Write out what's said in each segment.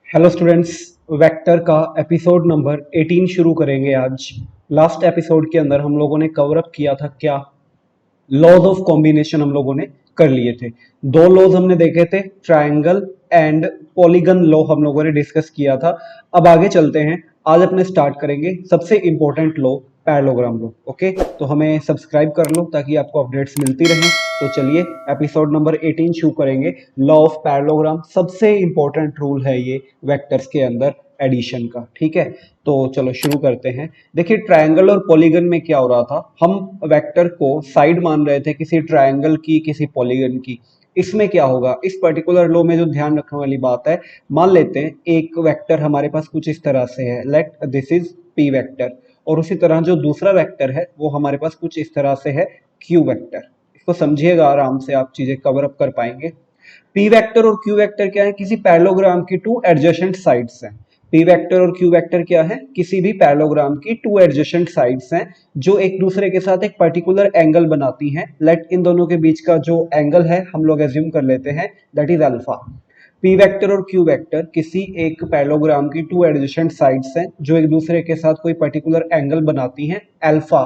Hello students. Vector का episode number 18 शुरू करेंगे आज। लास्ट एपिसोड के अंदर हम लोगों ने कवर अप किया था क्या, लॉज ऑफ कॉम्बिनेशन हम लोगों ने कर लिए थे। दो लॉज हमने देखे थे, ट्रायंगल एंड पॉलीगन लॉ हम लोगों ने डिस्कस किया था। अब आगे चलते हैं, आज अपने स्टार्ट करेंगे सबसे important law, parallelogram law. Okay, तो हमें सब्सक्राइब कर लो ताकि आपको अपडेट्स मिलती रहें। तो चलिए एपिसोड नंबर 18 शुरू करेंगे। लॉ ऑफ पैरेललोग्राम सबसे इंपॉर्टेंट रूल है ये वेक्टर्स के अंदर एडिशन का। ठीक है, तो चलो शुरू करते हैं। देखिए ट्रायंगल और पॉलीगन में क्या हो रहा था, हम वेक्टर को साइड मान रहे थे किसी ट्रायंगल की, किसी पॉलीगन की। इसमें क्या होगा, इस पर्टिकुलर लो में जो ध्यान रखने वाली बात है, मान लेते हैं एक वेक्टर हमारे पास कुछ इस तरह से है, let this is P vector, और उसी तरह जो दूसरा वेक्टर है वो हमारे पास कुछ इस तरह से है, क्यू वेक्टर। इसको समझिएगा आराम से, आप चीजें कवर अप कर पाएंगे। पी वेक्टर और क्यू वेक्टर क्या है, किसी पैरेललोग्राम की टू एडजेसेंट साइड्स हैं। पी वेक्टर और क्यू वेक्टर क्या है, किसी भी पैरेललोग्राम की टू एडजेसेंट साइड्स हैं जो एक दूसरे के साथ एक पर्टिकुलर एंगल बनाती हैं। लेट इन दोनों के बीच का जो एंगल है हम लोग एज्यूम कर लेते हैं that is alpha. P vector और क्यू वेक्टर किसी एक पैरेललोग्राम की टू एडजेसेंट साइड्स हैं जो एक दूसरे के साथ कोई पर्टिकुलर एंगल बनाती हैं अल्फा।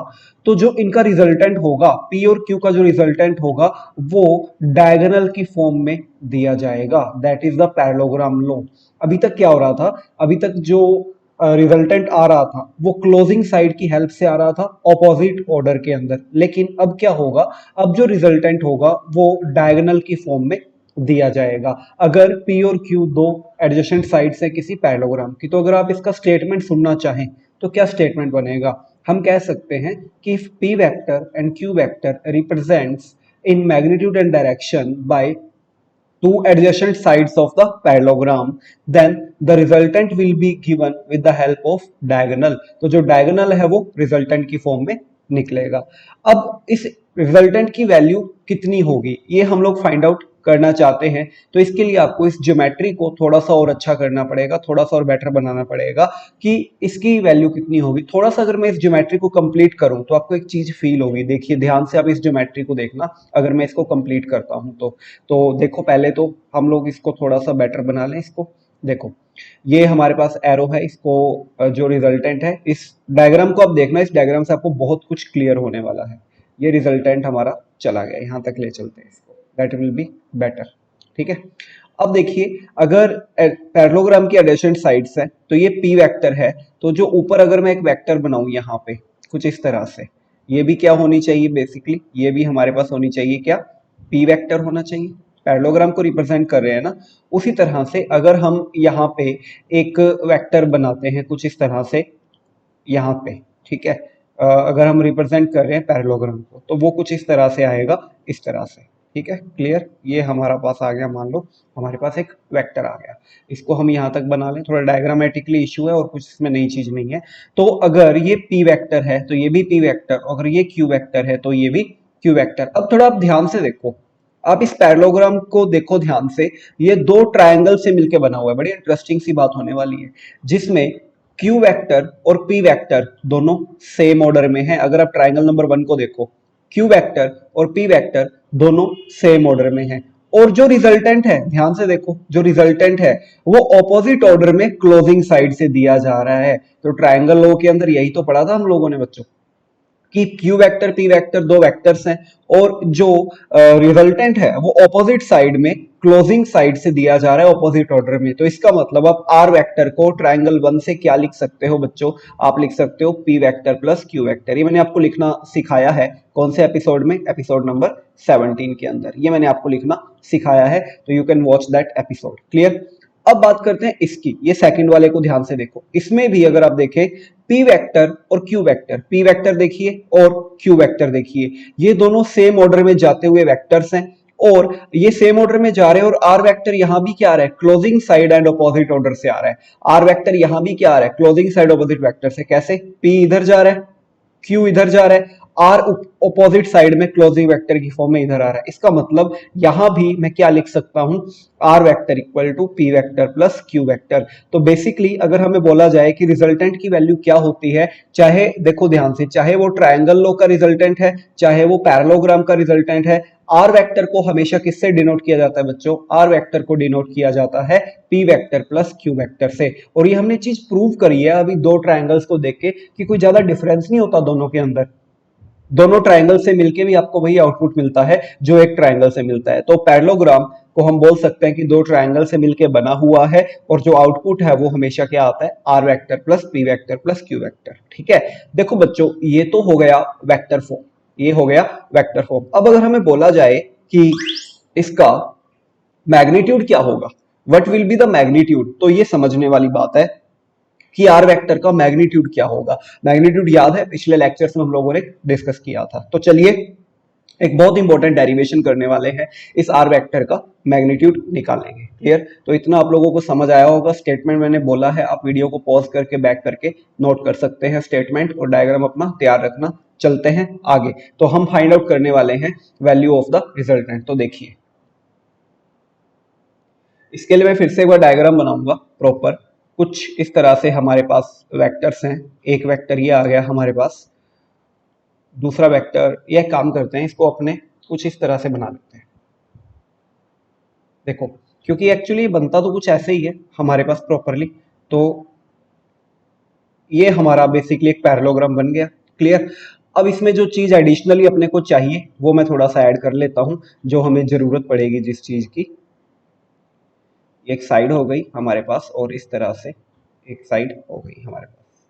तो जो इनका रिजल्टेंट होगा, पी और क्यू का जो रिजल्टेंट होगा वो डायगोनल की फॉर्म में दिया जाएगा, that is the parallelogram law. अभी तक क्या हो रहा था, अभी तक जो रिजल्टेंट आ रहा था वो क्लोजिंग साइड की हेल्प से आ रहा था ऑपोजिट ऑर्डर के अंदर, लेकिन अब क्या होगा, अब जो रिजल्टेंट होगा वो डायगोनल की फॉर्म में दिया जाएगा अगर P और Q दो एडजेसेंट साइड्स है किसी पैरेललोग्राम की। तो अगर आप इसका स्टेटमेंट सुनना चाहें तो क्या स्टेटमेंट बनेगा, हम कह सकते हैं कि if P vector and Q vector represents in magnitude and direction by two adjacent sides of the parallelogram, then the resultant will be given with the help of diagonal। तो जो diagonal है वो resultant की form में निकलेगा। अब इस resultant की वैल्यू कितनी होगी ये हम लोग फाइंड आउट करना चाहते हैं, तो इसके लिए आपको इस ज्योमेट्री को थोड़ा सा और अच्छा करना पड़ेगा, थोड़ा सा और बेटर बनाना पड़ेगा कि इसकी वैल्यू कितनी होगी। थोड़ा सा अगर मैं इस ज्योमेट्री को कंप्लीट करूं तो आपको एक चीज फील होगी। देखिए ध्यान से आप इस ज्योमेट्री को देखना, अगर मैं इसको कंप्लीट करता हूं तो देखो, पहले तो हम लोग इसको थोड़ा सा बेटर बना लें। इसको देखो, ये हमारे पास एरो है, इसको जो रिजल्टेंट है, इस डायग्राम को आप देखना, इस डायग्राम से आपको बहुत कुछ क्लियर होने वाला है। ये रिजल्टेंट हमारा चला गया, यहां तक ले चलते हैं इसको, दैट विल बी बेटर। ठीक है, अब देखिए अगर पैरेललोग्राम की एडजेसेंट साइड्स है तो ये पी वेक्टर है, तो जो ऊपर अगर मैं एक वेक्टर बनाऊं यहाँ पे कुछ इस तरह से, ये भी क्या होनी चाहिए, बेसिकली ये भी हमारे पास होनी चाहिए क्या, पी वेक्टर होना चाहिए। पैरेललोग्राम को रिप्रेजेंट कर रहे हैं ना, उसी तरह से अगर हम यहाँ पे एक वेक्टर बनाते हैं कुछ इस तरह से यहाँ पे, ठीक है, अगर हम रिप्रेजेंट कर रहे हैं पैरेललोग्राम को तो वो कुछ इस तरह से आएगा, इस तरह से। ठीक है, क्लियर, ये हमारा पास आ गया, मान लो हमारे पास एक वेक्टर आ गया। इसको हम यहाँ तक बना लें, थोड़ा डायग्रामेटिकली इशू है और कुछ इसमें नई चीज नहीं है। तो अगर ये पी वेक्टर है तो ये भी पी वेक्टर, अगर ये क्यू वेक्टर है तो ये भी क्यू वेक्टर। अब थोड़ा आप ध्यान से देखो, आप इस पैरेललोग्राम को देखो ध्यान से, ये दो ट्रायंगल से मिलकर बना हुआ है। बड़ी इंटरेस्टिंग सी बात होने वाली है जिसमें क्यू वेक्टर और पी वेक्टर दोनों सेम ऑर्डर में है। अगर आप ट्रायंगल नंबर 1 को देखो, क्यू वेक्टर और पी वेक्टर दोनों सेम ऑर्डर में है, और जो रिजल्टेंट है ध्यान से देखो, जो रिजल्टेंट है वो ऑपोजिट ऑर्डर में क्लोजिंग साइड से दिया जा रहा है। तो ट्रायंगल लॉ के अंदर यही तो पढ़ा था हम लोगों ने बच्चों, कि क्यू वेक्टर पी वेक्टर दो वेक्टर्स हैं और जो रिजल्टेंट है वो ऑपोजिट साइड में क्लोजिंग साइड से दिया जा रहा है ऑपोजिट ऑर्डर में। तो इसका मतलब आप आर वेक्टर को ट्रायंगल 1 से क्या लिख सकते हो बच्चों, आप लिख सकते हो P vector plus Q vector. ये मैंने आपको लिखना सिखाया है कौन से एपिसोड में, एपिसोड नंबर 17 के अंदर ये मैंने आपको लिखना सिखाया है, तो you can watch that episode. Clear, अब बात करते हैं इसकी, ये सेकंड वाले को ध्यान से देखो। इसमें भी अगर आप देखें पी वेक्टर और क्यू वेक्टर, पी वेक्टर देखिए और क्यू वेक्टर देखिए, ये दोनों सेम ऑर्डर में जाते हुए वेक्टर्स हैं और ये सेम ऑर्डर में जा रहे हैं। और आर वेक्टर यहां भी क्या आ रहा है, closing side and opposite order से आ रहा है। आर वेक्टर यहां भी क्या आ रहा है, क्लोजिंग साइड ऑपोजिट वेक्टर से। कैसे, पी इधर जा रहा है, क्यू इधर जा रहा है, आर ऑपोजिट साइड में क्लोजिंग वेक्टर की फॉर्म में इधर आ रहा है। इसका मतलब यहां भी मैं क्या लिख सकता हूं, R vector equal to P vector plus Q vector. तो बेसिकली अगर हमें बोला जाए कि रिजल्टेंट की वैल्यू क्या होती है, चाहे देखो ध्यान से, चाहे वो ट्रायंगल लॉ का रिजल्टेंट है, चाहे वो पैरेललोग्राम का रिजल्टेंट है, आर वेक्टर को हमेशा किससे डिनोट किया जाता है बच्चों? आर वेक्टर को डिनोट किया जाता है P vector plus Q vector से। और ये हमने चीज प्रूव करी है अभी दो ट्रायंगल्स को देख के कि कोई ज्यादा डिफरेंस नहीं होता दोनों के अंदर, दोनों ट्रायंगल से मिलके भी आपको वही आउटपुट मिलता है जो एक ट्रायंगल से मिलता है। तो पैरेललोग्राम को हम बोल सकते हैं कि दो ट्रायंगल से मिलके बना हुआ है और जो आउटपुट है वो हमेशा क्या आता है? R vector plus P vector plus Q vector. ठीक है, देखो बच्चों ये तो हो गया वेक्टर फॉर्म, ये हो गया वेक्टर फॉर्म। अब अगर हमें बोला जाए कि इसका मैग्नीट्यूड क्या होगा, what will be the magnitude, तो ये समझने वाली बात है कि आर वेक्टर का मैग्नीट्यूड क्या होगा। मैग्नीट्यूड याद है पिछले लेक्चर्स में हम लोगों ने डिस्कस किया था। तो चलिए एक बहुत इंपॉर्टेंट डेरिवेशन करने वाले हैं, इस आर वेक्टर का मैग्नीट्यूड निकालेंगे। क्लियर? तो इतना आप लोगों को समझ आया होगा। स्टेटमेंट मैंने बोला है, आप वीडियो को पॉज करके बैक करके नोट कर सकते हैं स्टेटमेंट, और डायग्राम अपना तैयार रखना। चलते हैं आगे। तो हम फाइंड आउट करने वाले हैं वैल्यू ऑफ द रिजल्टेंट। तो देखिए इसके लिए मैं फिर से एक बार डायग्राम बनाऊंगा प्रॉपर। कुछ इस तरह से हमारे पास वेक्टर्स हैं, एक वेक्टर ये आ गया हमारे पास, दूसरा वेक्टर, ये काम करते हैं इसको अपने कुछ इस तरह से बना लेते हैं। देखो क्योंकि एक्चुअली बनता तो कुछ ऐसे ही है हमारे पास प्रॉपरली, तो ये हमारा बेसिकली एक पैरेललोग्राम बन गया। क्लियर? अब इसमें जो चीज एडिशनली अपने को चाहिए वो मैं थोड़ा सा ऐड कर लेता हूं, जो हमें जरूरत पड़ेगी जिस चीज की। एक साइड हो गई हमारे पास और इस तरह से एक साइड हो गई हमारे पास।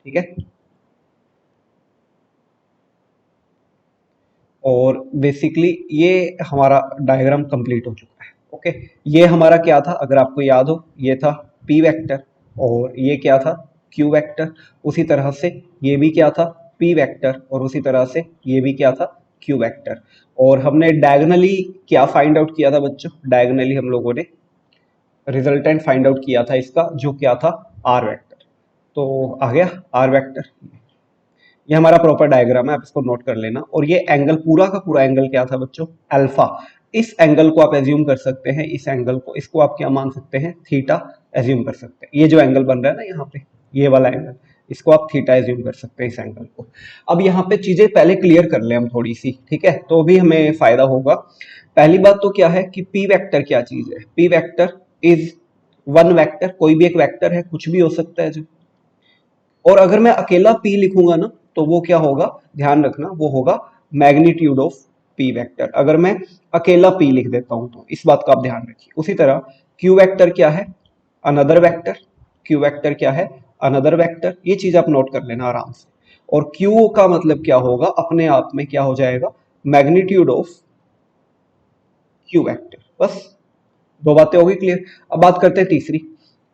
ठीक है, और बेसिकली ये हमारा डायग्राम कंप्लीट हो चुका है। ओके, ये हमारा क्या था अगर आपको याद हो, ये था पी वेक्टर और ये क्या था? Q vector. उसी तरह से ये भी क्या था? पी वेक्टर, और उसी तरह से ये भी क्या था? Q vector. और हमने डायगोनली क्या फाइंड आउट किया था बच्चों? डायगोनली हम लोगों ने रिजल्टेंट फाइंड आउट किया था इसका, जो क्या था? R vector. तो आ गया आर वेक्टर। ये हमारा प्रॉपर डायग्राम है, आप इसको नोट कर लेना। और ये एंगल पूरा का पूरा एंगल क्या था बच्चों? अल्फा। इस एंगल को आप एज्यूम कर सकते हैं, इस एंगल को, इसको आप क्या मान सकते हैं? थीटा एज्यूम कर सकते हैं। ये जो एंगल बन रहा है ना यहाँ पे, ये वाला एंगल, इसको आप थीटा एज्यूम कर सकते हैं इस एंगल को। अब यहाँ पे चीजें पहले क्लियर कर ले हम थोड़ी सी, ठीक है, तो भी हमें फायदा होगा। पहली बात तो क्या है कि पी वेक्टर क्या चीज है? P vector is one vector, कोई भी एक वेक्टर है, कुछ भी हो सकता है जो। और अगर मैं अकेला p लिखूंगा ना तो वो क्या होगा? ध्यान रखना, वो होगा मैग्नीट्यूड ऑफ p वेक्टर। अगर मैं अकेला p लिख देता हूं तो इस बात का आप ध्यान रखिए। उसी तरह q वेक्टर क्या है? Another vector. q वेक्टर क्या है? Another vector. ये चीज आप नोट कर लेना आराम से। और q का मतलब क्या होगा? अपने आप में क्या हो जाएगा? Magnitude of q vector. बस दो बातें हो गई क्लियर। अब बात करते हैं तीसरी।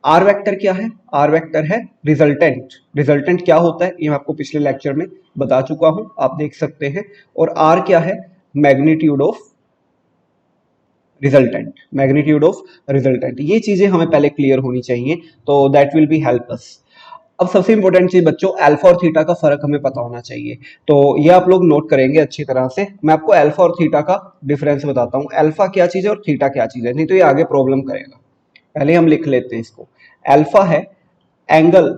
आर वेक्टर क्या है? आर वेक्टर है रिजल्टेंट। रिजल्टेंट क्या होता है ये मैं आपको पिछले लेक्चर में बता चुका हूं, आप देख सकते हैं। और आर क्या है? Magnitude of resultant. Magnitude of resultant, ये चीजें हमें पहले क्लियर होनी चाहिए, तो that will be help us. अब सबसे इंपॉर्टेंट चीज बच्चों, अल्फा और थीटा का फर्क हमें पता होना चाहिए। तो ये आप लोग नोट करेंगे अच्छी तरह से। मैं आपको अल्फा और थीटा का डिफरेंस बताता हूँ, अल्फा क्या चीज है और थीटा क्या चीज है, नहीं तो ये आगे प्रॉब्लम करेगा। पहले हम लिख लेते हैं इसको। अल्फा है angle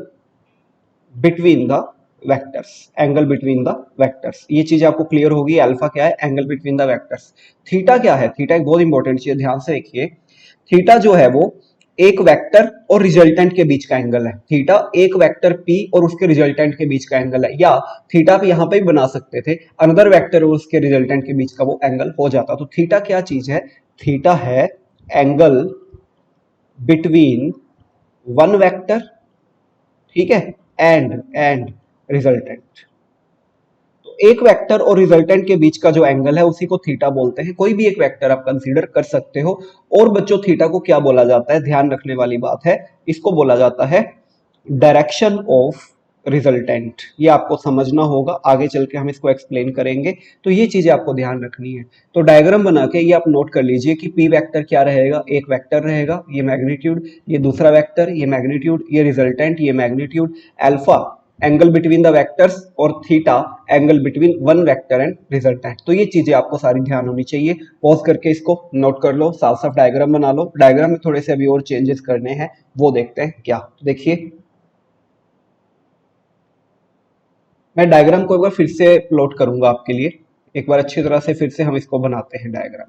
between the vectors, angle between the vectors, ये चीज आपको क्लियर होगी। अल्फा क्या है? Angle between the vectors. Theta क्या है? थीटा एक बहुत इंपॉर्टेंट चीज है, ध्यान से देखिए। थीटा जो है वो एक वेक्टर और रिजल्टेंट के बीच का एंगल है। थीटा एक वेक्टर p और उसके रिजल्टेंट के बीच का एंगल है, या थीटा भी यहां पे भी बना सकते थे, अनदर वेक्टर और उसके रिजल्टेंट के बीच का वो एंगल हो जाता। तो थीटा क्या चीज है? थीटा है एंगल बिटवीन वन वेक्टर, ठीक है, एंड रिजल्टेंट। तो एक वेक्टर और रिजल्टेंट के बीच का जो एंगल है उसी को थीटा बोलते हैं। कोई भी एक वेक्टर आप कंसीडर कर सकते हो। और बच्चों थीटा को क्या बोला जाता है? ध्यान रखने वाली बात है, इसको बोला जाता है डायरेक्शन ऑफ रिजल्टेंट। ये आपको समझना होगा, आगे चल के हम इसको एक्सप्लेन करेंगे, तो ये चीजें आपको ध्यान रखनी है। तो डायग्राम बना के ये आप नोट कर लीजिए कि पी वेक्टर क्या रहेगा? एक वेक्टर रहेगा, ये मैग्नीट्यूड, ये दूसरा वेक्टर, ये मैग्नीट्यूड, ये रिजल्टेंट, ये magnitude. Alpha angle between the vectors और theta angle between one vector and resultant. तो ये चीजें आपको सारी ध्यान होनी चाहिए। पॉज करके इसको नोट कर लो, साफ साफ डायग्राम बना लो। डायग्राम में थोड़े से अभी और चेंजेस करने हैं, वो देखते हैं क्या। देखिए मैं डायग्राम को एक बार फिर से प्लॉट करूंगा आपके लिए। एक बार अच्छी तरह से फिर से हम इसको बनाते हैं डायग्राम,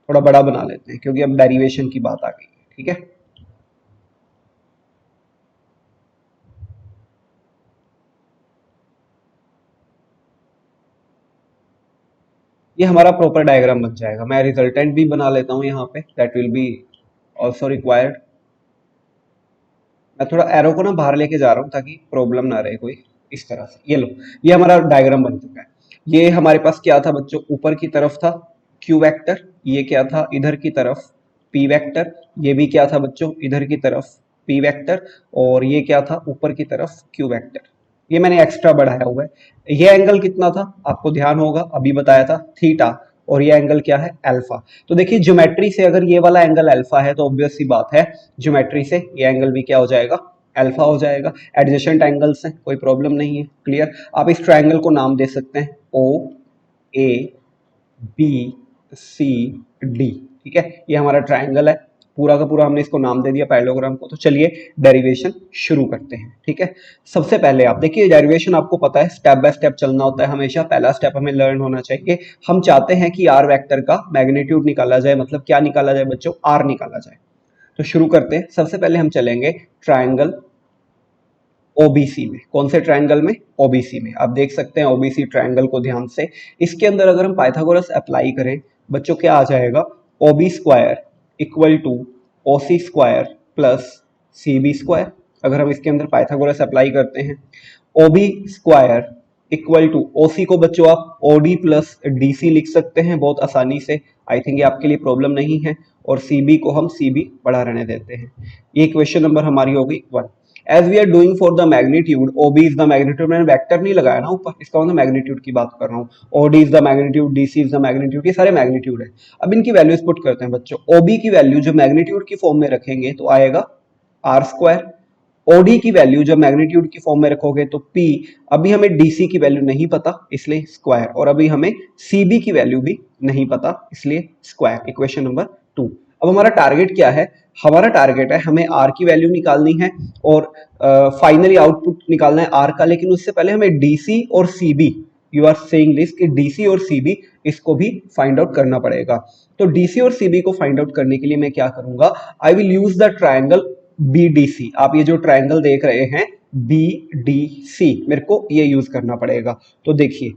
थोड़ा बड़ा बना लेते हैं क्योंकि अब डेरिवेशन की बात आ गई है। ठीक है, ये हमारा प्रॉपर डायग्राम बन जाएगा। मैं रिजल्टेंट भी बना लेता हूँ यहाँ पे, that will be also required. मैं थोड़ा एरो को ना बाहर लेके जा रहा हूँ ताकि प्रॉब्लम ना रहे कोई। इस तरह से ये लो, ये हमारा डायग्राम बन चुका है। ये हमारे पास क्या था बच्चों, ऊपर की तरफ था क्यू वेक्टर, ये क्या था इधर की तरफ पी वेक्टर, ये भी क्या था बच्चों इधर की तरफ पी वेक्टर, और ये क्या था ऊपर की तरफ क्यू वेक्टर। ये मैंने एक्स्ट्रा बढ़ाया हुआ है। ये एंगल कितना था आपको ध्यान होगा, अभी बताया था थीटा, और ये एंगल क्या है अल्फा। तो देखिए ज्योमेट्री से अगर ये वाला एंगल अल्फा है तो ऑब्वियस सी बात है ज्योमेट्री से ये एंगल भी क्या हो जाएगा, अल्फा हो जाएगा। एडजेसेंट एंगल्स हैं, कोई प्रॉब्लम नहीं है, क्लियर। आप इस ट्रायंगल को नाम दे सकते हैं ओ ए बी सी डी। ठीक है, ये हमारा ट्रायंगल है, पूरा का पूरा हमने इसको नाम दे दिया पैरेललोग्राम को। तो चलिए डेरिवेशन शुरू करते हैं। ठीक है, सबसे पहले आप देखिए डेरिवेशन आपको पता है स्टेप बाय स्टेप चलना होता है हमेशा। पहला स्टेप हमें लर्न होना चाहिए, हम चाहते हैं कि आर वेक्टर का मैग्नीट्यूड निकाला जाए, मतलब क्या निकाला जाए बच्चों, आर निकाला जाए। तो शुरू करते हैं, सबसे पहले हम चलेंगे ट्रायंगल ओबीसी में। कौन से ट्रायंगल में, ओबीसी में। आप देख सकते हैं ओबीसी ट्रायंगल को ध्यान से, इसके अंदर अगर हम पाइथागोरस अप्लाई करें बच्चों क्या आ जाएगा, OB square equal to OC square plus C B square. अगर हम इसके अंदर पाइथागोरस अप्लाई करते हैं, OB square equal to OC को बच्चों आप ओडी प्लस डीसी लिख सकते हैं बहुत आसानी से, आई थिंक ये आपके लिए प्रॉब्लम नहीं है। और सीबी को हम सीबी बढ़ा रहने देते हैं। ये क्वेश्चन नंबर हमारी होगी 1। As we are doing for the magnitude, OB is the magnitude, मैंने वेक्टर नहीं लगाया ना ऊपर, इसका मतलब मैग्नीट्यूड की बात कर रहा हूँ। OD is the magnitude, DC is the magnitude, ये सारे मैग्नीट्यूड है। अब इनकी वैल्यूज पुट करते हैं बच्चों। ओबी की वैल्यू जो मैग्नीट्यूड की फॉर्म में रखेंगे तो आएगा आर स्क्वायर। ओडी की वैल्यू जब मैग्नीट्यूड की फॉर्म में रखोगे तो पी, अभी हमें डीसी की वैल्यू नहीं पता इसलिए स्क्वायर, और अभी हमें सीबी की वैल्यू भी नहीं पता इसलिए स्क्वायर। Equation number 2। अब हमारा टारगेट क्या है, हमारा टारगेट है हमें आर की वैल्यू निकालनी है और फाइनली आउटपुट निकालना है आर का, लेकिन उससे पहले हमें डीसी और CB, you are saying this कि डीसी और सीबी इसको भी फाइंड आउट करना पड़ेगा। तो डीसी और सीबी को फाइंड आउट करने के लिए मैं क्या करूंगा, I will use the triangle BDC. आप ये जो ट्रायंगल देख रहे हैं बीडीसी, मेरे को ये यूज करना पड़ेगा। तो देखिए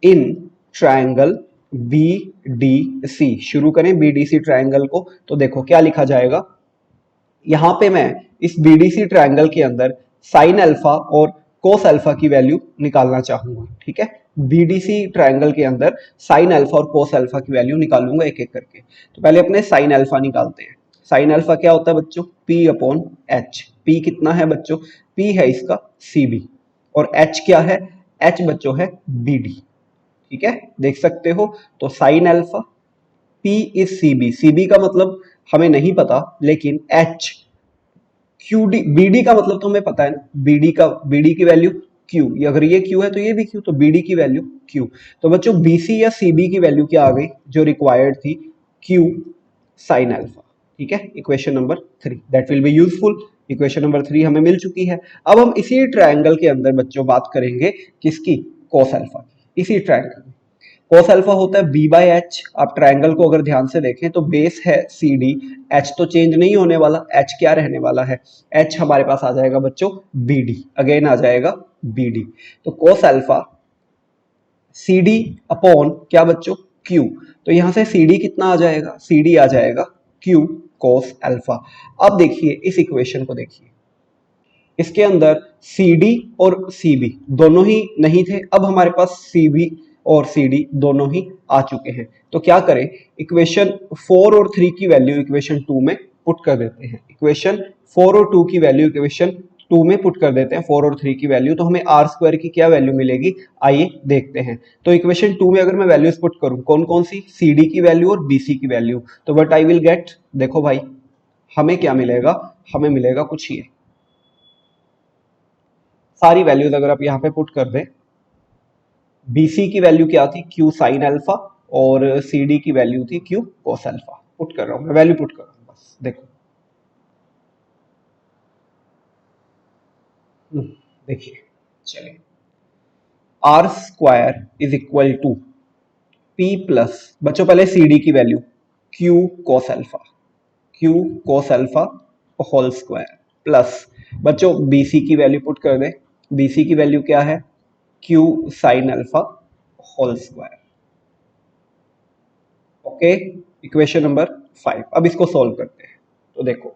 इन ट्रायंगल बीडीसी, शुरू करें बीडीसी ट्रायंगल को, तो देखो क्या लिखा जाएगा। यहां पे मैं इस बीडीसी ट्रायंगल के अंदर साइन अल्फा और कोस अल्फा की वैल्यू निकालना चाहूंगा। ठीक है, बीडीसी ट्रायंगल के अंदर साइन अल्फा और कोस अल्फा की वैल्यू निकालूंगा एक एक करके। तो पहले अपने साइन अल्फा निकालते हैं। साइन अल्फा क्या होता है बच्चों, पी अपॉन एच। पी कितना है बच्चों, पी है इसका सीबी, और एच क्या है, एच बच्चों है बीडी। ठीक है, देख सकते हो। तो sine alpha P is CB, CB का मतलब हमें नहीं पता, लेकिन एच क्यू डी, बीडी का मतलब तो हमें पता है ना, बीडी का, बीडी की वैल्यू क्यू, अगर ये क्यू है तो ये भी क्यू, तो बीडी की वैल्यू क्यू। तो बच्चों बीसी या सीबी की वैल्यू क्या आ गई जो रिक्वायर्ड थी, क्यू साइन अल्फा। ठीक है, equation number 3 that will be useful. Equation number 3 हमें मिल चुकी है। अब हम इसी ट्रायंगल के अंदर बच्चों बात करेंगे किसकी, कोस अल्फा की। इसी ट्रायंगल में कोस अल्फा होता है बी बाई एच। आप ट्रायंगल को अगर ध्यान से देखें तो बेस है सी डी, एच तो चेंज नहीं होने वाला, एच क्या रहने वाला है, एच हमारे पास आ जाएगा बच्चों बी डी, अगेन आ जाएगा बी डी। तो cos alpha C D upon क्या बच्चों, क्यू। तो यहां से सी डी कितना आ जाएगा, सी डी आ जाएगा क्यू कोस अल्फा। अब देखिए इस इक्वेशन को देखिए, इसके अंदर सी डी और सी बी दोनों ही नहीं थे, अब हमारे पास सी बी और सी डी दोनों ही आ चुके हैं। तो क्या करें, इक्वेशन 4 और 3 की वैल्यू इक्वेशन 2 में पुट कर देते हैं। इक्वेशन 4 और 2 की वैल्यू इक्वेशन 2 में पुट कर देते हैं, 4 और 3 की वैल्यू। तो हमें आर स्क्वायर की क्या वैल्यू मिलेगी, आइए देखते हैं। तो इक्वेशन 2 में अगर मैं वैल्यूज पुट करूं, कौन कौन सी, सी डी की वैल्यू और बीसी की वैल्यू, तो वट आई विल गेट, देखो भाई हमें क्या मिलेगा, हमें मिलेगा कुछ ये सारी वैल्यूज अगर आप यहाँ पे पुट कर दें। बीसी की वैल्यू क्या थी, क्यू साइन अल्फा, और सी डी की वैल्यू थी क्यू कोस अल्फा। पुट कर रहा हूं मैं, वैल्यू पुट कर रहा हूं बस, देखो देखिए, चलिए R square is equal to P plus, बच्चों पहले सी डी की value Q cos alpha, Q cos alpha whole square plus, बच्चों बीसी की वैल्यू पुट कर दें, बीसी की वैल्यू क्या है, Q sine alpha whole square. Okay, equation number 5। अब इसको सॉल्व करते हैं। तो देखो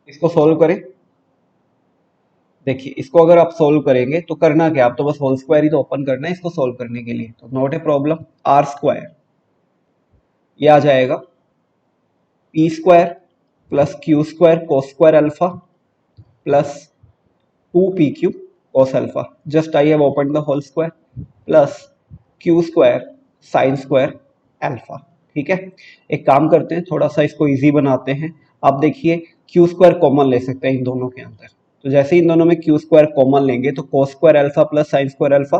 इसको सॉल्व करें, देखिए इसको अगर आप सॉल्व करेंगे तो करना क्या, आप तो बस होल स्क्वायर ही तो ओपन करना है इसको सॉल्व करने के लिए, तो not a problem. R square ये आ जाएगा P square plus Q square cos square alpha plus 2pq cos alpha, just I have opened the whole square, plus q square sin square alpha। ठीक है, एक काम करते हैं, थोड़ा सा इसको इजी बनाते हैं। आप देखिए क्यू स्क्वायर कॉमन ले सकते हैं इन दोनों के अंदर, तो जैसे इन दोनों में क्यू स्क्वायर कॉमन लेंगे तो cos square alpha plus sin square alpha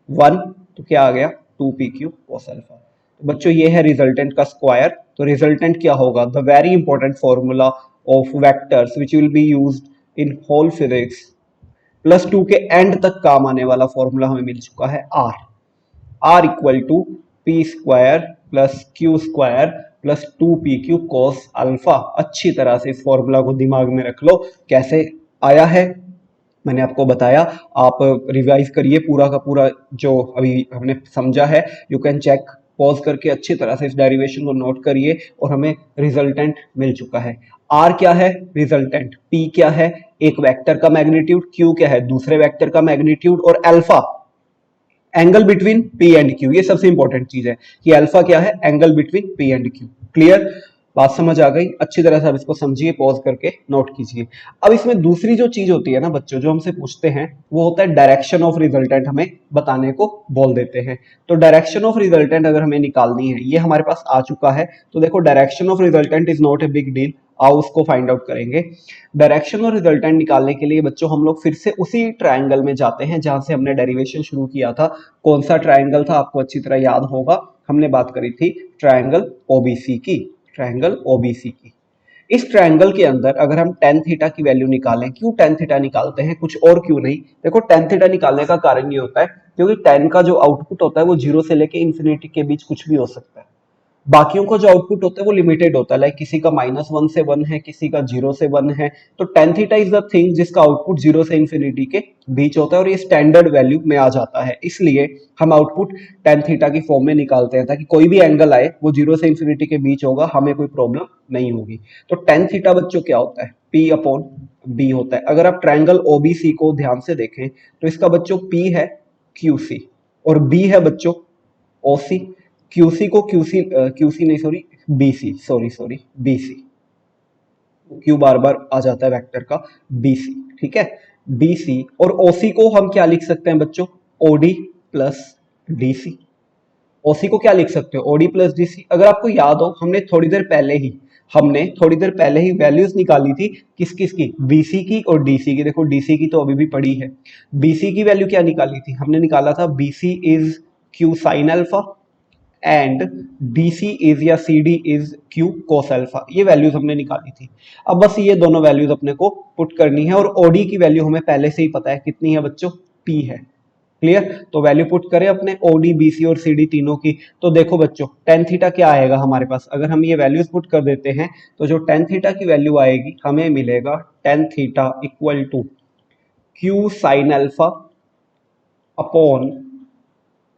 1, तो क्या आ गया 2pq cos alpha। तो बच्चों ये है रिजल्टेंट का स्क्वायर, तो रिजल्टेंट क्या होगा, the very important formula of vectors which will be used in whole physics, +2 के एंड तक काम आने वाला फॉर्मूला हमें मिल चुका है R, R equal to P square plus Q square plus 2pq cos alpha. अच्छी तरह से इस फॉर्मूला को दिमाग में रख लो, कैसे आया है मैंने आपको बताया, आप रिवाइज करिए पूरा का पूरा जो अभी हमने समझा है, यू कैन चेक पॉज करके अच्छी तरह से इस डेरिवेशन को नोट करिए, और हमें रिजल्टेंट मिल चुका है। आर क्या है रिजल्टेंट, पी क्या है एक वेक्टर का मैग्नीट्यूड, क्यू क्या है दूसरे वेक्टर का मैग्नीट्यूड, और alpha angle between P and Q. ये सबसे इंपॉर्टेंट चीज है कि अल्फा क्या है, angle between P and Q. Clear, बात समझ आ गई, अच्छी तरह से आप इसको समझिए, पॉज करके नोट कीजिए। अब इसमें दूसरी जो चीज होती है ना बच्चों, जो हमसे पूछते हैं वो होता है डायरेक्शन ऑफ रिजल्टेंट, हमें बताने को बोल देते हैं। तो डायरेक्शन ऑफ रिजल्टेंट अगर हमें निकालनी है, ये हमारे पास आ चुका है, तो देखो direction of resultant is not a big deal, आओ उसको फाइंड आउट करेंगे। डायरेक्शन और रिजल्टेंट निकालने के लिए बच्चों हम लोग फिर से उसी ट्राइंगल में जाते हैं जहां से हमने डेरिवेशन शुरू किया था। कौन सा ट्राइंगल था आपको अच्छी तरह याद होगा, हमने बात करी थी ट्राइंगल ओबीसी की, ट्राइंगल ओबीसी की। इस ट्राइंगल के अंदर अगर हम tan थीटा की वैल्यू निकालें, क्यों tan थीटा निकालते हैं, कुछ और क्यों नहीं, देखो tan थीटा निकालने का कारण ये होता है क्योंकि tan का जो आउटपुट होता है वो 0 से लेके इंफिनिटी के बीच कुछ भी हो सकता है, बाकियों का जो आउटपुट होता है वो लिमिटेड होता है, लाइक किसी का -1 से 1 है, किसी का 0 से 1 है, तो tan theta is the thing जिसका आउटपुट 0 से इंफिनिटी के बीच होता है, और ये स्टैंडर्ड वैल्यू में आ जाता है, इसलिए हम आउटपुट tan थीटा की फॉर्म में निकालते हैं ताकि कोई भी एंगल आए वो 0 से इंफिनिटी के बीच होगा, हमें कोई प्रॉब्लम नहीं होगी। तो tan थीटा बच्चों क्या होता है, P अपॉन B होता है। अगर आप ट्राइंगल OBC को ध्यान से देखें तो इसका बच्चों P है QC और B है बच्चों OC, क्यूसी को क्यूसी क्यूसी नहीं sorry BC, sorry BC, Q बार बार आ जाता है वेक्टर का, बीसी, ठीक है बीसी। और ओसी को हम क्या लिख सकते हैं बच्चों, ओडी प्लस डीसी। ओसी को क्या लिख सकते हो, ओडी प्लस डीसी। अगर आपको याद हो हमने थोड़ी देर पहले ही वैल्यूज निकाली थी किस किस की, बीसी की और डीसी की। देखो डीसी की तो अभी भी पड़ी है, बीसी की वैल्यू क्या निकाली थी, हमने निकाला था BC is Q sine alpha and BC is या CD is Q cos alpha, ये वैल्यूज हमने निकाली थी। अब बस ये दोनों वैल्यूज अपने को पुट करनी है, और OD की वैल्यू हमें पहले से ही पता है कितनी है बच्चों, P है। क्लियर, तो वैल्यू पुट करें अपने OD BC और CD तीनों की, तो देखो बच्चों tan थीटा क्या आएगा हमारे पास, अगर हम ये वैल्यूज पुट कर देते हैं तो जो tan थीटा की वैल्यू आएगी हमें मिलेगा tan theta equal to Q sine alpha upon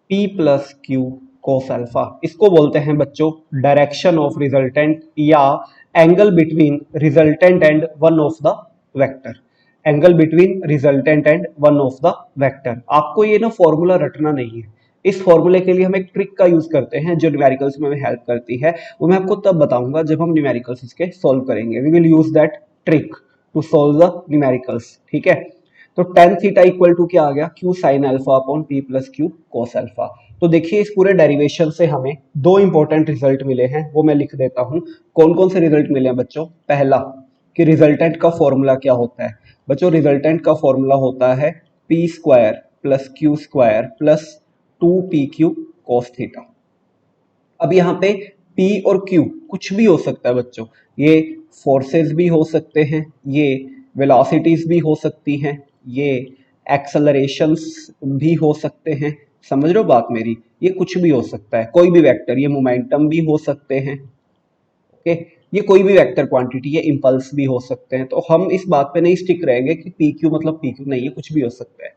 P plus Q cos alpha. इसको बोलते हैं बच्चों डायरेक्शन ऑफ रिजल्टेंट, या angle between resultant and one of the vector, angle between resultant and one of the vector. आपको ये ना formula रटना नहीं है, इस फॉर्मूले के लिए हम एक ट्रिक का यूज करते हैं जो न्यूमेरिकल्स में हमें हेल्प करती है, वो मैं आपको तब बताऊंगा जब हम न्यूमेरिकल्स इसके सॉल्व करेंगे। We will use that trick to solve the numericals, ठीक है। तो tan थीटा इक्वल टू क्या आ गया, Q sine alpha upon P plus Q cos alpha. तो देखिए इस पूरे डेरिवेशन से हमें दो इंपॉर्टेंट रिजल्ट मिले हैं, वो मैं लिख देता हूं। कौन कौन से रिजल्ट मिले हैं बच्चों, पहला कि रिजल्टेंट का फॉर्मूला क्या होता है बच्चों, रिजल्टेंट का फॉर्मूला होता है P square plus Q square plus 2PQ cos theta. अब यहाँ पे P और Q कुछ भी हो सकता है बच्चों, ये फोर्सेस भी हो सकते हैं, ये वेलोसिटीज भी हो सकती हैं, ये एक्सेलरेशंस भी हो सकते हैं, समझ रहे हो बात मेरी, ये कुछ भी हो सकता है, कोई भी वेक्टर, ये मोमेंटम भी हो सकते हैं, ओके, ये कोई भी वेक्टर क्वांटिटी, ये इम्पल्स भी हो सकते हैं। तो हम इस बात पे नहीं स्टिक रहेंगे कि पी क्यू मतलब पी क्यू, नहीं, ये कुछ भी हो सकता है।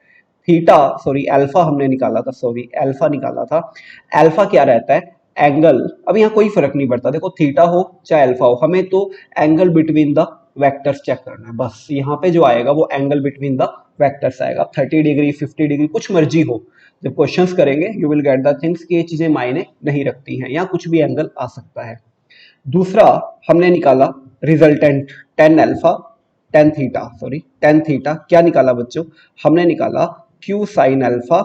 थीटा सॉरी अल्फा हमने निकाला था, सॉरी अल्फा निकाला था। अल्फा क्या रहता है, एंगल, अब यहाँ कोई फर्क नहीं पड़ता, देखो थीटा हो चाहे अल्फा हो, हमें तो angle between the vectors check करना है बस। यहाँ पे जो आएगा वो एंगल बिटवीन द वेक्टर्स आएगा, 30 डिग्री 50 डिग्री कुछ मर्जी हो। जब क्वेश्चंस करेंगे you will get the things कि ये चीजें मायने नहीं रखती हैं, यहाँ कुछ भी एंगल आ सकता है। दूसरा हमने निकाला resultant tan alpha tan theta, sorry tan theta क्या निकाला बच्चों, हमने निकाला Q sine alpha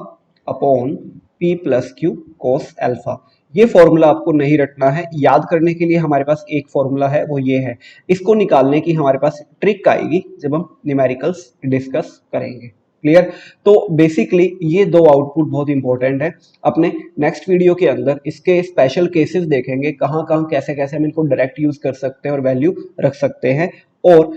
upon P plus Q cos alpha. ये फॉर्मूला आपको नहीं रटना है, याद करने के लिए हमारे पास एक फॉर्मूला है, वो ये है। इसको निकालने की हमारे पास ट्रिक आएगी जब हम न्यूमेरिकल्स डिस्कस करेंगे। क्लियर। तो बेसिकली ये दो आउटपुट बहुत इंपॉर्टेंट है। अपने नेक्स्ट वीडियो के अंदर इसके स्पेशल केसेस देखेंगे, कहाँ कहाँ कैसे कैसे हम इनको डायरेक्ट यूज कर सकते हैं और वैल्यू रख सकते हैं, और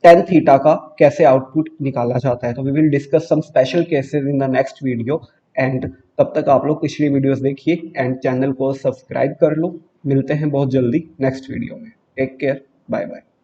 टेन थीटा का कैसे आउटपुट निकाला जाता है। तो we will discuss some special cases in the next video. And तब तक आप लोग पिछली वीडियोस देखिए एंड चैनल को सब्सक्राइब कर लो। मिलते हैं बहुत जल्दी नेक्स्ट वीडियो में। Take care, bye bye.